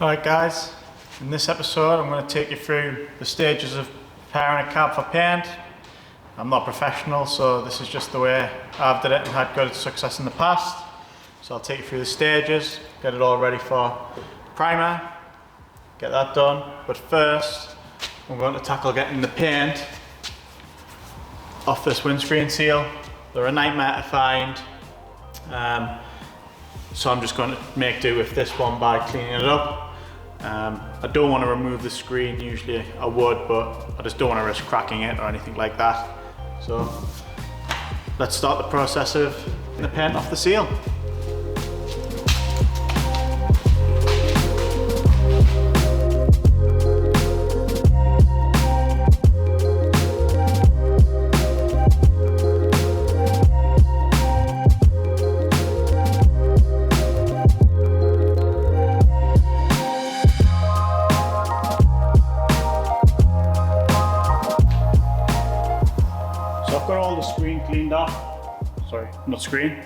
Alright guys, in this episode I'm going to take you through the stages of preparing a cab for paint. I'm not professional, so this is just the way I've done it and had good success in the past. So I'll take you through the stages, get it all ready for primer, get that done. But first, I'm going to tackle getting the paint off this windscreen seal. They're a nightmare to find. So I'm just going to make do with this one by cleaning it up. I don't want to remove the screen, usually I would, but I just don't want to risk cracking it or anything like that. So let's start the process of the paint off the seal. Cleaned off, sorry, not screen,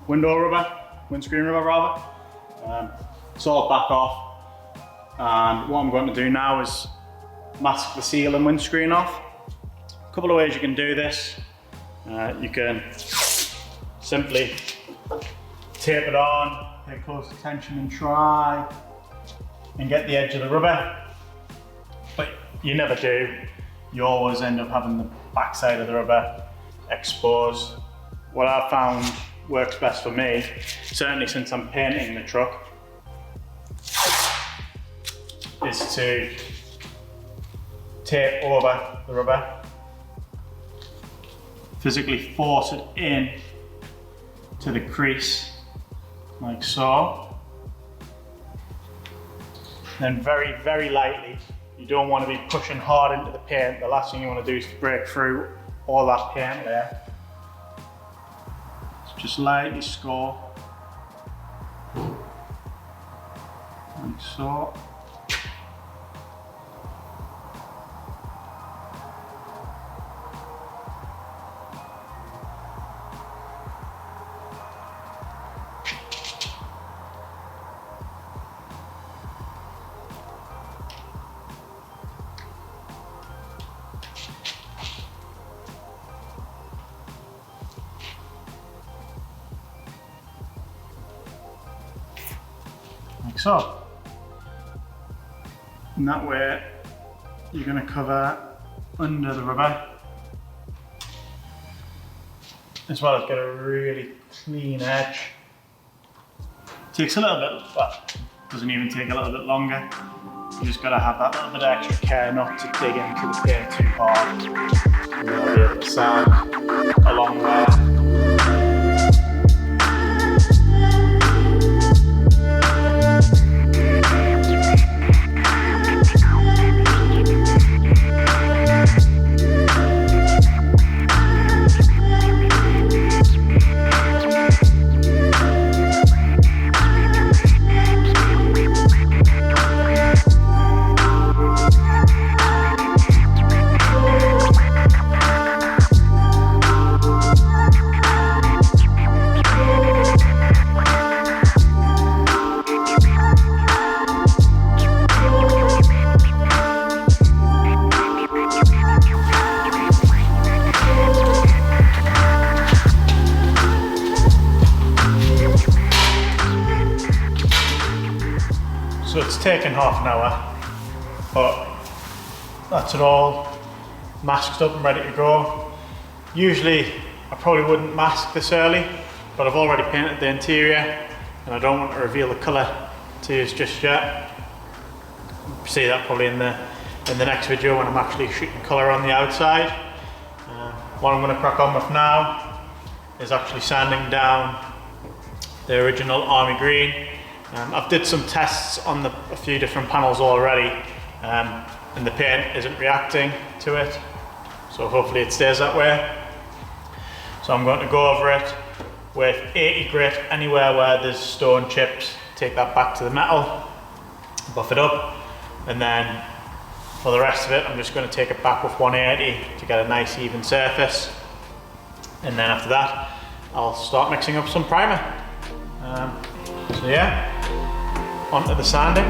windscreen rubber rather. It's all back off, and what I'm going to do now is mask the seal and windscreen off. A couple of ways you can do this. You can simply tape it on, pay close attention and try and get the edge of the rubber, but you never do. You always end up having the back side of the rubber exposed. What I found works best for me, certainly since I'm painting the truck, is to tape over the rubber, physically force it in to the crease, like so. Then very, very lightly, you don't want to be pushing hard into the paint. The last thing you want to do is break through all that paint there. So just lightly score, like so. Like so. And that way you're going to cover under the rubber as well as get a really clean edge. Takes a little bit, but doesn't even take a little bit longer. You just got to have that little bit of extra care not to dig into the paint too hard. You'll be able to sand along there. So it's taken half an hour, but that's it all masked up and ready to go. Usually I probably wouldn't mask this early, but I've already painted the interior and I don't want to reveal the colour to you just yet. You'll see that probably in the next video when I'm actually shooting colour on the outside. What I'm going to crack on with now is actually sanding down the original army green. I've did some tests on a few different panels already, and the paint isn't reacting to it, so hopefully it stays that way. So I'm going to go over it with 80 grit anywhere where there's stone chips, take that back to the metal, buff it up, and then for the rest of it I'm just going to take it back with 180 to get a nice even surface, and then after that I'll start mixing up some primer. So yeah, onto the sanding.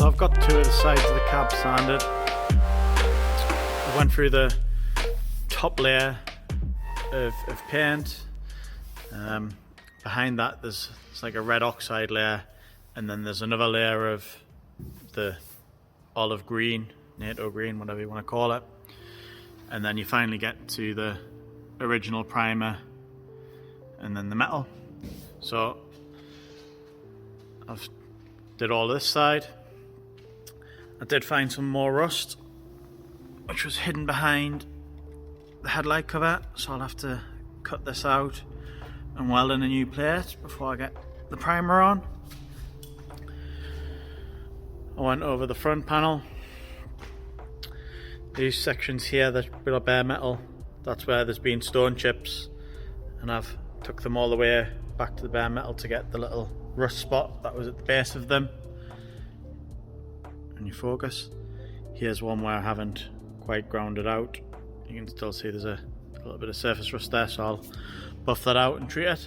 So I've got two of the sides of the cab sanded. I went through the top layer of paint. Behind that it's like a red oxide layer, and then there's another layer of the olive green, NATO green, whatever you want to call it. And then you finally get to the original primer and then the metal. So I've did all this side. I did find some more rust, which was hidden behind the headlight cover, so I'll have to cut this out and weld in a new plate before I get the primer on. I went over the front panel. These sections here that are bare metal, that's where there's been stone chips, and I've took them all the way back to the bare metal to get the little rust spot that was at the base of them. And you focus. Here's one where I haven't quite ground it out. You can still see there's a little bit of surface rust there, so I'll buff that out and treat it.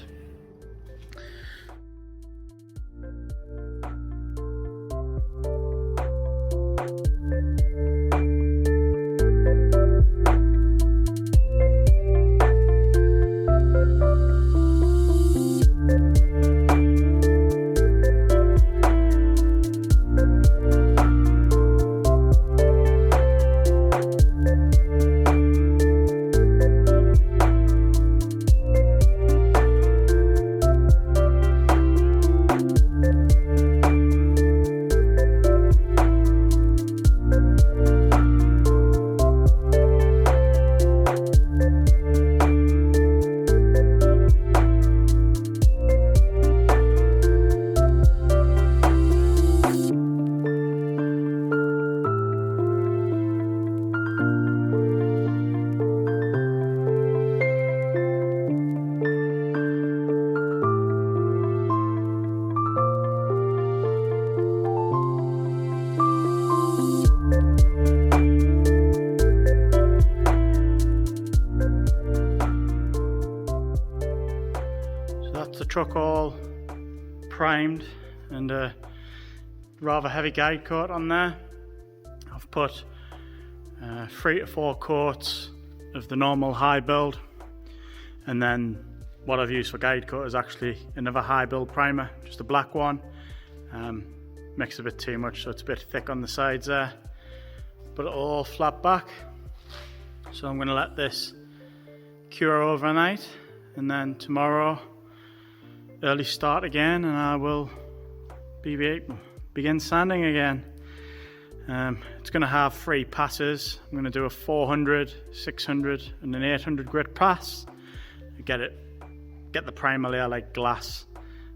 Truck all primed and a rather heavy guide coat on there. I've put 3 to 4 coats of the normal high build, and then what I've used for guide coat is actually another high build primer, just a black one. Makes it a bit too much, so it's a bit thick on the sides there, but it'll all flat back. So I'm going to let this cure overnight, and then tomorrow early start again, and I will begin sanding again. It's going to have 3 passes. I'm going to do a 400, 600 and an 800 grit pass. Get the primer layer like glass,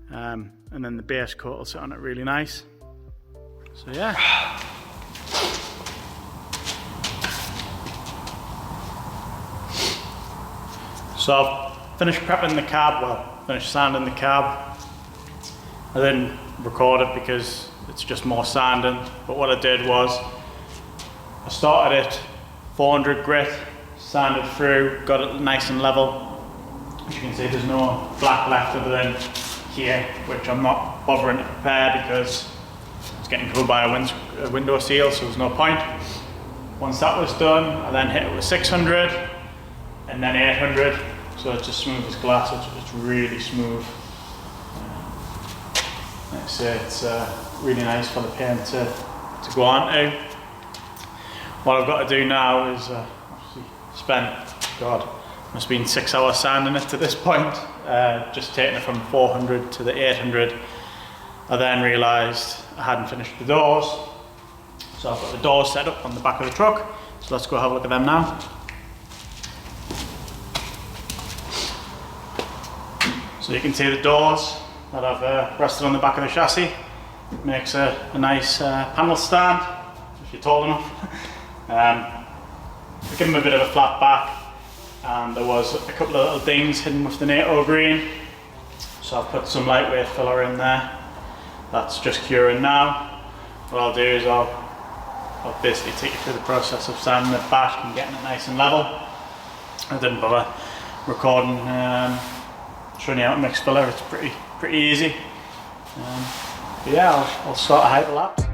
and then the base coat will sit on it really nice. So yeah. So I've finished prepping the cab, finished sanding the cab. I didn't record it because it's just more sanding, but what I did was I started at 400 grit, sanded through, got it nice and level. As you can see, there's no black left other than here, which I'm not bothering to prepare because it's getting covered by a window seal, so there's no point. Once that was done, I then hit it with 600 and then 800, so it's as smooth as glass. It's really smooth. Like I say, it's really nice for the paint to go on to. What I've got to do now is obviously spent, God, must have been 6 hours sanding it to this point, just taking it from 400 to the 800. I then realised I hadn't finished the doors, so I've got the doors set up on the back of the truck, so let's go have a look at them now. So you can see the doors that I've rested on the back of the chassis. It makes a nice panel stand, if you're tall enough. I give them a bit of a flat back, and there was a couple of little dings hidden with the NATO green, so I've put some lightweight filler in there. That's just curing now. What I'll do is I'll basically take you through the process of sanding it back and getting it nice and level. I didn't bother recording showing you how to mix filler. It's pretty easy. But yeah, I'll start a hyperlapse.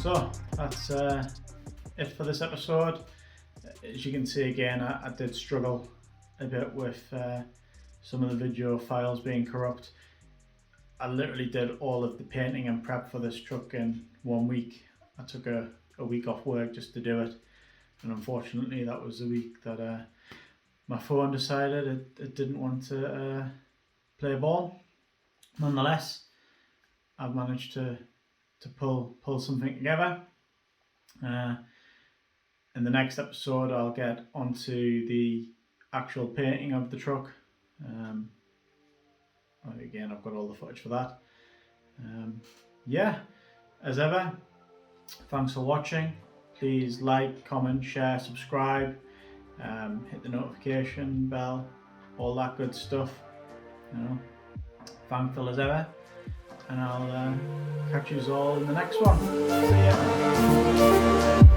So that's it for this episode. As you can see again, I did struggle a bit with some of the video files being corrupt. I literally did all of the painting and prep for this truck in 1 week. I took a week off work just to do it, and unfortunately that was the week that my phone decided it didn't want to play ball. Nonetheless, I've managed to pull something together. In the next episode I'll get onto the actual painting of the truck. Again, I've got all the footage for that. Yeah, as ever, thanks for watching. Please like, comment, share, subscribe, hit the notification bell, all that good stuff. You know, thankful as ever, and I'll catch you all in the next one. See ya.